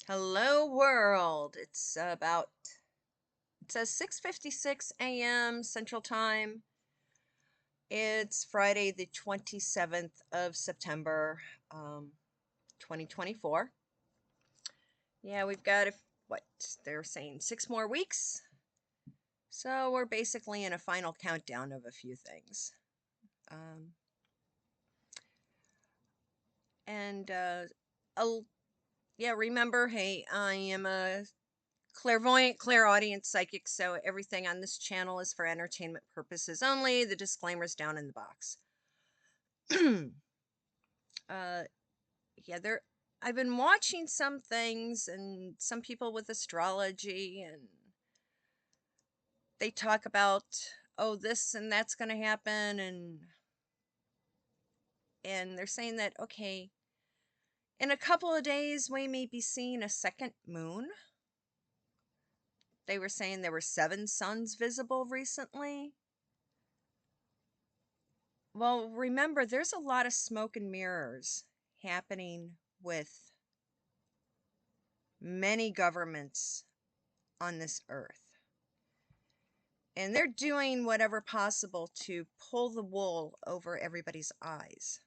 Hello world. It says 6:56 a.m. Central Time. It's Friday the 27th of September, 2024. Yeah, we've got what they're saying 6 more weeks. So we're basically in a final countdown of a few things. Um, and oh, yeah, remember, hey, I am a clairvoyant, clairaudient, psychic, so everything on this channel is for entertainment purposes only. The disclaimer's down in the box. uh, yeah, I've been watching some things and some people with astrology, and they talk about, oh, this and that's going to happen, and they're saying that, okay, in a couple of days we may be seeing a second moon. They were saying there were 7 suns visible recently. Well, remember, there's a lot of smoke and mirrors happening with many governments on this earth. And they're doing whatever possible to pull the wool over everybody's eyes.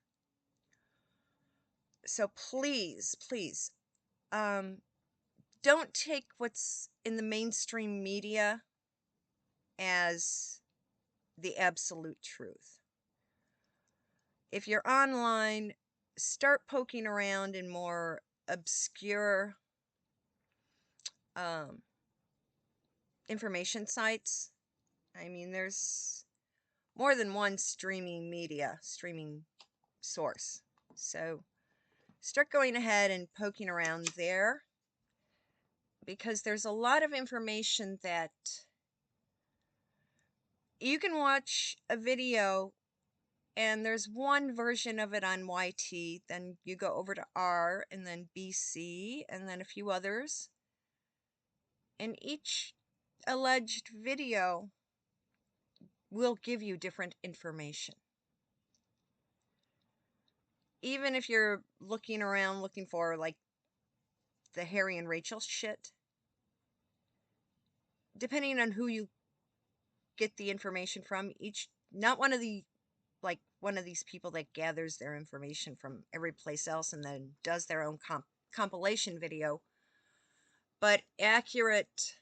So please, um, don't take what's in the mainstream media as the absolute truth. If you're online, start poking around in more obscure um, information sites. I mean, there's more than one streaming source. So start going ahead and poking around there, because there's a lot of information that you can watch a video and there's one version of it on YT, then you go over to R and then BC and then a few others. And each alleged video will give you different information. Even if you're looking around looking for like the Harry and Rachel shit, depending on who you get the information from, not one of these people that gathers their information from every place else and then does their own compilation video, but accurate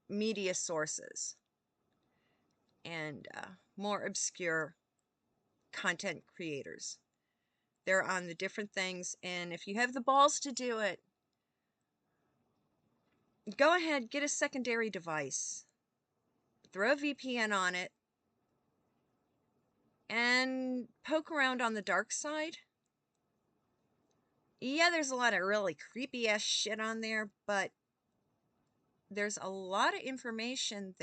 media sources and more obscure content creators. They're on the different things, and if you have the balls to do it, go ahead, get a secondary device, throw a VPN on it, and poke around on the dark side. Yeah, there's a lot of really creepy ass shit on there, but there's a lot of information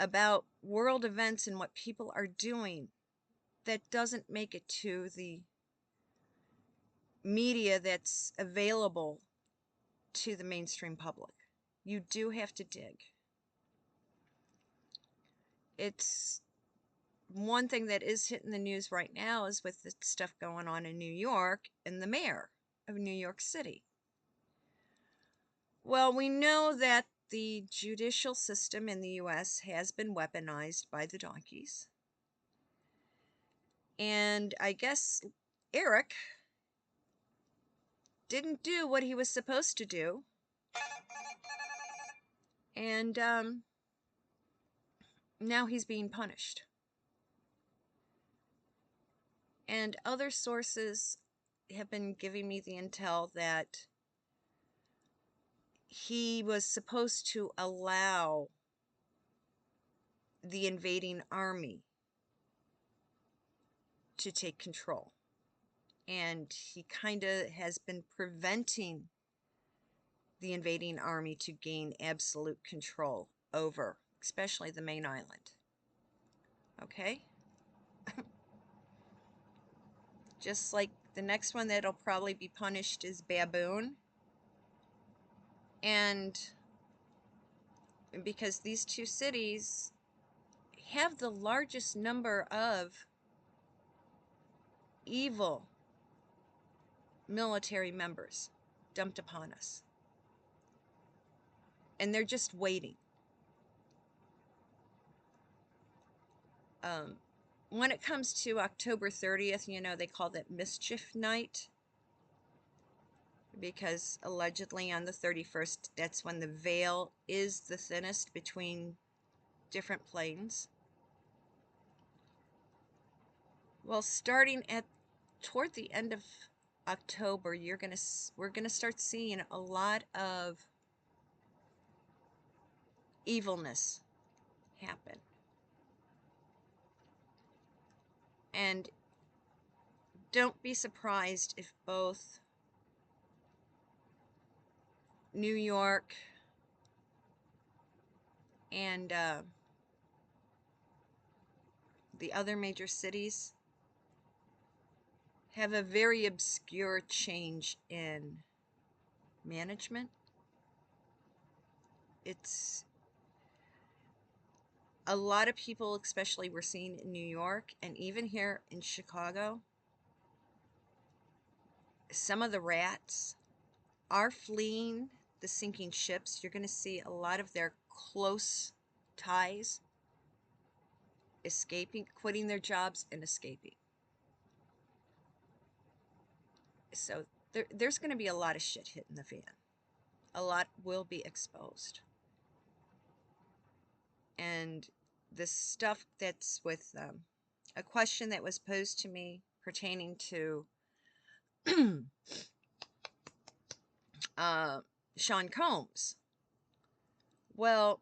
about world events and what people are doing that doesn't make it to the media that's available to the mainstream public. You do have to dig. It's one thing that is hitting the news right now is with the stuff going on in New York and the mayor of New York City. Well, we know that the judicial system in the US has been weaponized by the donkeys. And I guess Eric didn't do what he was supposed to do. And now he's being punished. And other sources have been giving me the intel that he was supposed to allow the invading army to take control. And he kind of has been preventing the invading army to gain absolute control over, especially the main island. Okay? Just like the next one that'll probably be punished is Baboon. And because these two cities have the largest number of evil military members. dumped upon us. And they're just waiting. When it comes to October 30th, you know, they call that Mischief Night, because allegedly on the 31st, that's when the veil is the thinnest between different planes. Well, starting at toward the end of October, we're gonna start seeing a lot of evilness happen. And don't be surprised if both New York and the other major cities have a very obscure change in management. It's a lot of people, especially we're seeing in New York and even here in Chicago, some of the rats are fleeing the sinking ships. You're going to see a lot of their close ties escaping, quitting their jobs and escaping. So there's going to be a lot of shit hitting the fan. A lot will be exposed. And the stuff that's with a question that was posed to me pertaining to Sean Combs. Well,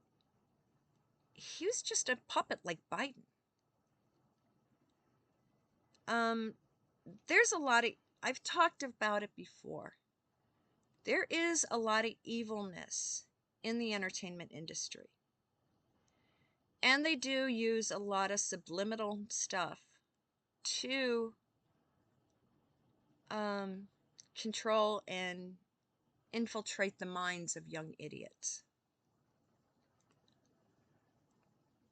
he was just a puppet like Biden. There's a lot of, I've talked about it before. There is a lot of evilness in the entertainment industry. And they do use a lot of subliminal stuff to control and infiltrate the minds of young idiots.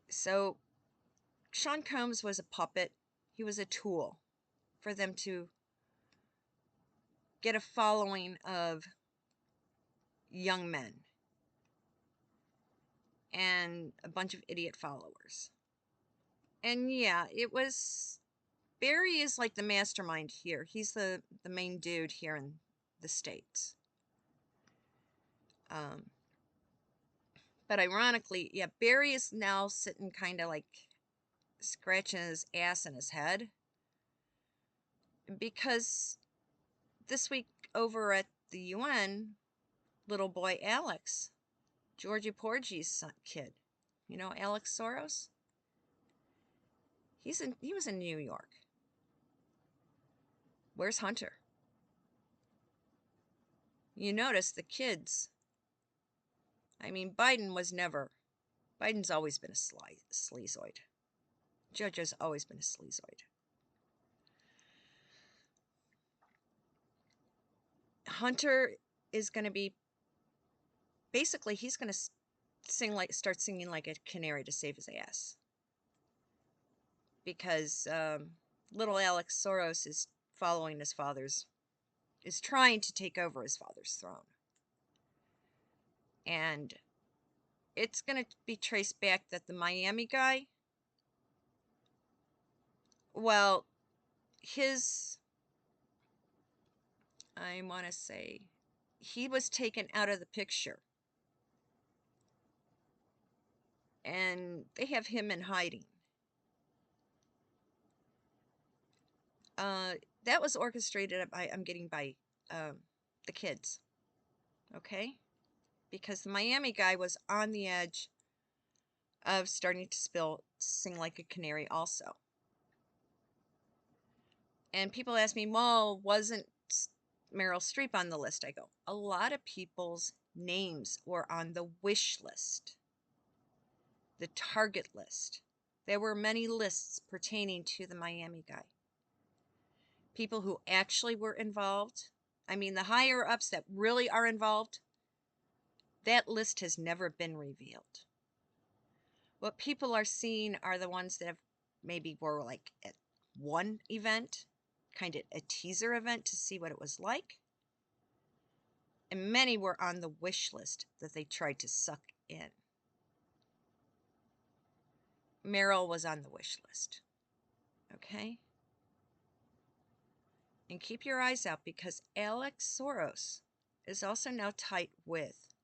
So Sean Combs was a puppet. He was a tool for them to get a following of young men and a bunch of idiot followers. And yeah, it was, Barry is like the mastermind here. He's the main dude here in the States. But ironically, yeah, Barry is now sitting kind of like scratching his ass in his head, because this week over at the UN, little boy Alex, Georgie Porgy's kid, you know, Alex Soros, he was in New York. Where's Hunter? You notice the kids. I mean, Biden's always been a sleazoid. Jojo's always been a sleazoid. Hunter is going to be, basically, he's going to start singing like a canary to save his ass. Because little Alex Soros is following his father's, is trying to take over his father's throne. And it's going to be traced back that the Miami guy, well, I want to say, he was taken out of the picture. And they have him in hiding. That was orchestrated by, the kids. Okay? Because the Miami guy was on the edge of starting to sing like a canary also. And people ask me, well, wasn't Meryl Streep on the list? I go, a lot of people's names were on the wish list, the target list. There were many lists pertaining to the Miami guy. People who actually were involved, I mean, the higher ups that really are involved, that list has never been revealed. What people are seeing are the ones that have maybe were like at one event, kind of a teaser event to see what it was like. And many were on the wish list that they tried to suck in. Meryl was on the wish list. Okay? And keep your eyes out, because Alex Soros is also now tight with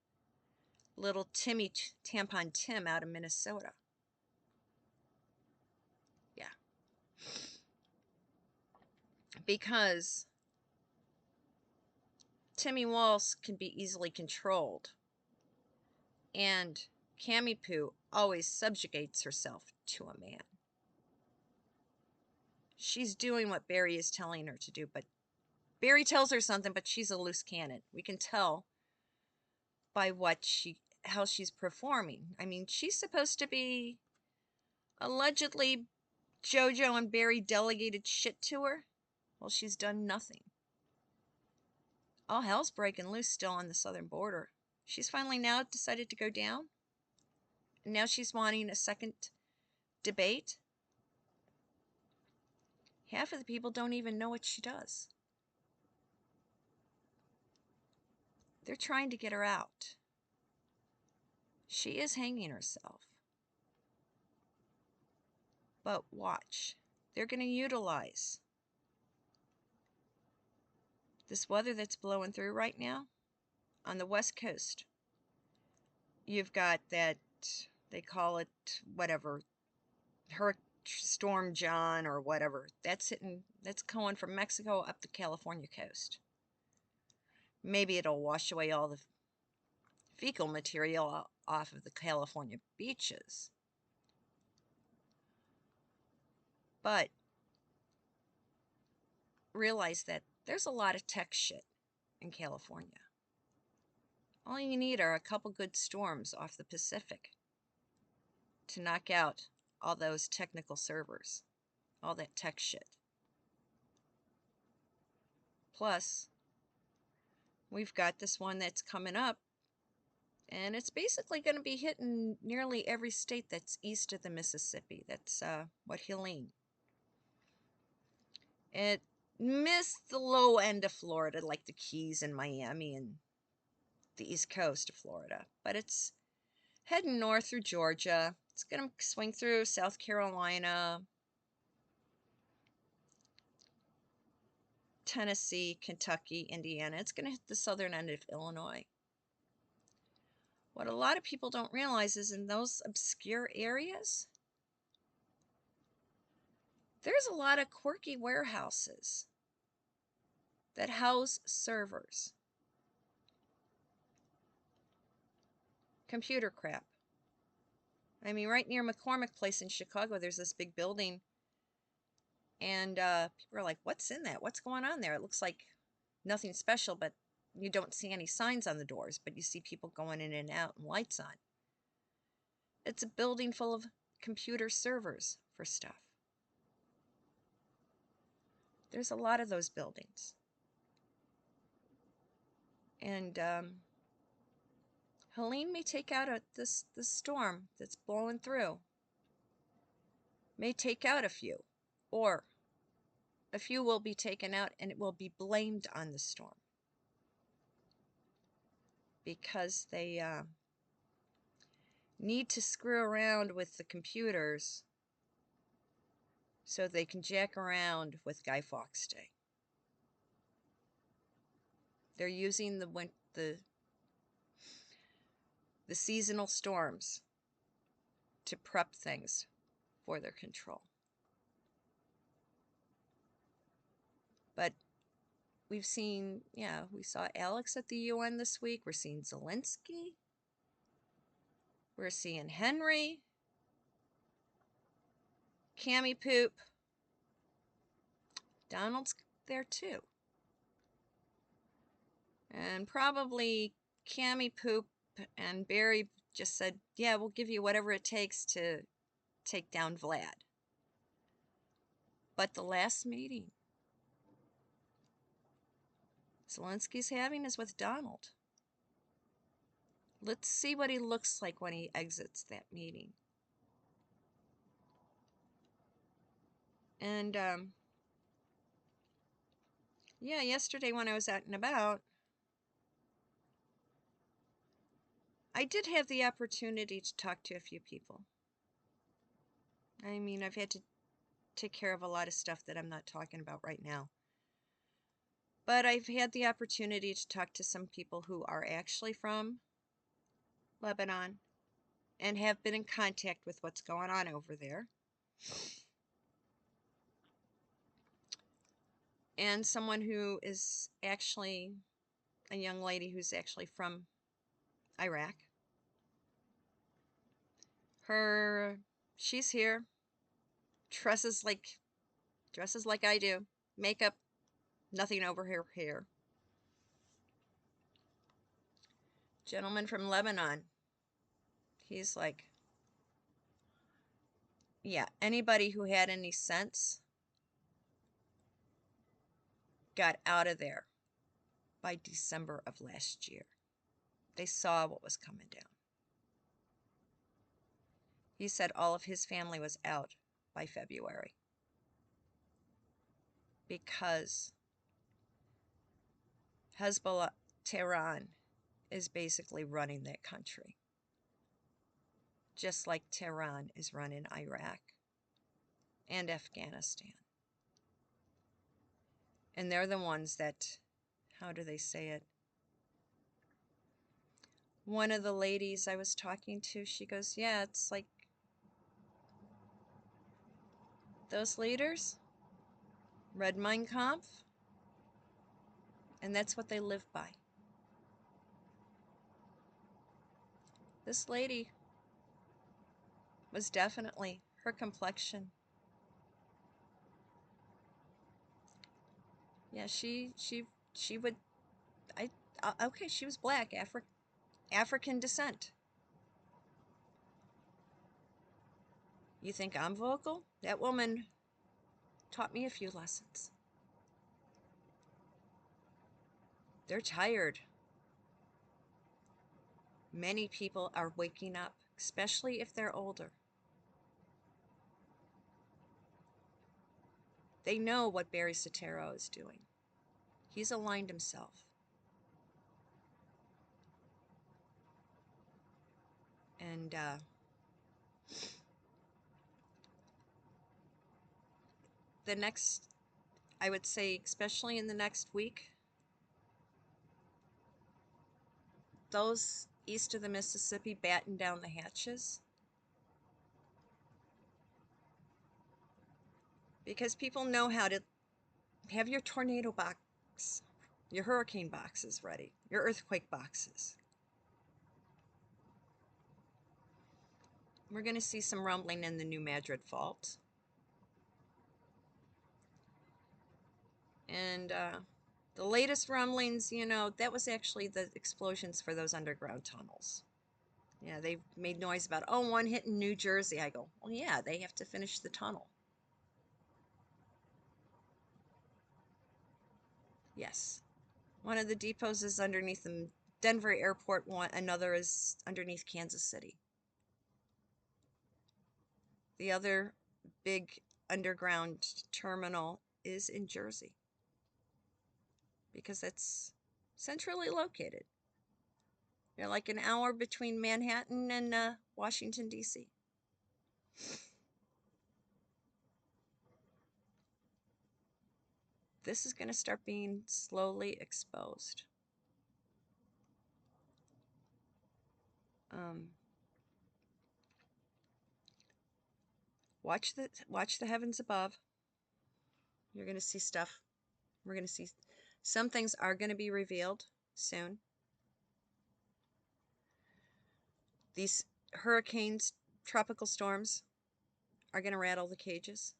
little Timmy Tampon Tim out of Minnesota. Yeah. Because Timmy Walsh can be easily controlled. And Cammy Poo always subjugates herself to a man. She's doing what Barry is telling her to do, but Barry tells her something, but she's a loose cannon. We can tell by how she's performing. I mean, she's supposed to be allegedly JoJo and Barry delegated shit to her. Well, she's done nothing. All hell's breaking loose still on the southern border. She's finally now decided to go down. And now she's wanting a second debate. Half of the people don't even know what she does. They're trying to get her out. She is hanging herself. But watch. They're going to utilize this weather that's blowing through right now on the West Coast. You've got that, they call it whatever, Storm John or whatever. That's going from Mexico up the California coast. Maybe it'll wash away all the fecal material off of the California beaches. But realize that there's a lot of tech shit in California. All you need are a couple good storms off the Pacific to knock out all those technical servers, all that tech shit. Plus, we've got this one that's coming up, and it's basically going to be hitting nearly every state that's east of the Mississippi. That's what Helene. It missed the low end of Florida, like the Keys and Miami and the east coast of Florida. But it's heading north through Georgia. It's going to swing through South Carolina, Tennessee, Kentucky, Indiana. It's going to hit the southern end of Illinois. What a lot of people don't realize is in those obscure areas, there's a lot of quirky warehouses that house servers. Computer crap. I mean, right near McCormick Place in Chicago, there's this big building. And people are like, what's in that? What's going on there? It looks like nothing special, but you don't see any signs on the doors, but you see people going in and out and lights on. It's a building full of computer servers for stuff. There's a lot of those buildings. And Helene may take out this storm that's blowing through. May take out a few. Or a few will be taken out and it will be blamed on the storm. Because they need to screw around with the computers so they can jack around with Guy Fawkes Day. They're using the seasonal storms to prep things for their control. But we've seen, we saw Alex at the UN this week. We're seeing Zelensky. We're seeing Henry. Cammy Poop. Donald's there too. And probably Cammy Poop and Barry just said, yeah, we'll give you whatever it takes to take down Vlad. But the last meeting Zelensky's having is with Donald. Let's see what he looks like when he exits that meeting. And, yesterday when I was out and about, I did have the opportunity to talk to a few people. I mean, I've had to take care of a lot of stuff that I'm not talking about right now. But I've had the opportunity to talk to some people who are actually from Lebanon and have been in contact with what's going on over there. And someone who is actually a young lady who's actually from Iraq. She's here, dresses like I do, makeup, nothing over her hair. Gentleman from Lebanon. He's like, yeah, anybody who had any sense got out of there by December of last year. They saw what was coming down. He said all of his family was out by February because Hezbollah, Tehran, is basically running that country, just like Tehran is running Iraq and Afghanistan. And they're the ones that, how do they say it? One of the ladies I was talking to, she goes, yeah, it's like those leaders read Mein Kampf, and that's what they live by. This lady was definitely, her complexion. Yeah, she would, okay, she was black, African descent. You think I'm vocal? That woman taught me a few lessons. They're tired. Many people are waking up, especially if they're older. They know what Barry Soetoro is doing. He's aligned himself. And the next, I would say, especially in the next week, those east of the Mississippi batten down the hatches. Because people know how to have your tornado box, your hurricane boxes ready, your earthquake boxes. We're going to see some rumbling in the New Madrid Fault. And the latest rumblings, you know, that was actually the explosions for those underground tunnels. Yeah, they made noise about, oh, one hit in New Jersey. I go, well, yeah, they have to finish the tunnel. Yes. One of the depots is underneath the Denver airport, another is underneath Kansas City. The other big underground terminal is in Jersey because it's centrally located. You're like an hour between Manhattan and Washington, D.C. This is going to start being slowly exposed. Watch the heavens above. You're going to see stuff. We're going to see some things are going to be revealed soon. These hurricanes, tropical storms are going to rattle the cages.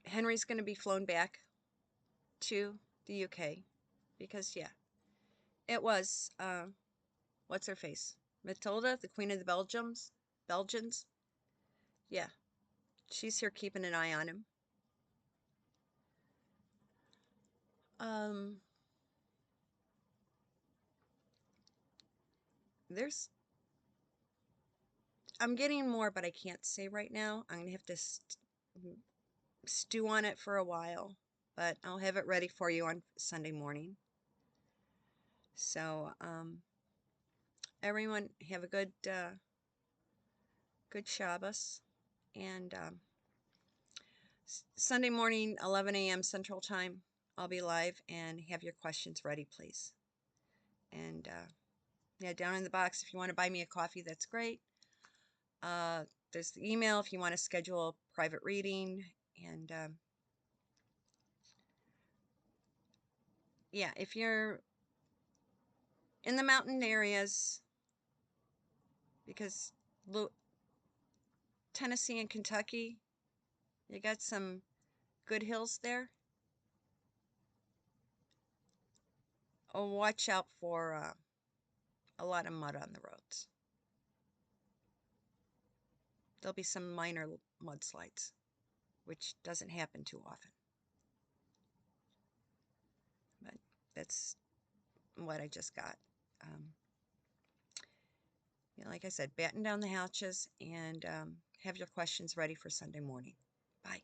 Henry's going to be flown back to the UK because, yeah, it was, what's her face? Matilda, the Queen of the Belgians. Yeah, she's here keeping an eye on him. I'm getting more, but I can't say right now. I'm going to have to stew on it for a while. but I'll have it ready for you on Sunday morning. So, everyone have a good Shabbos, and Sunday morning, 11 a.m. Central Time, I'll be live, and have your questions ready, please. And yeah, down in the box, if you want to buy me a coffee, that's great. There's the email if you want to schedule a private reading, and yeah, if you're in the mountain areas, because Tennessee and Kentucky, you got some good hills there. Oh, watch out for a lot of mud on the roads. There'll be some minor mudslides, which doesn't happen too often. But that's what I just got. Yeah, like I said, batten down the hatches, and have your questions ready for Sunday morning. Bye.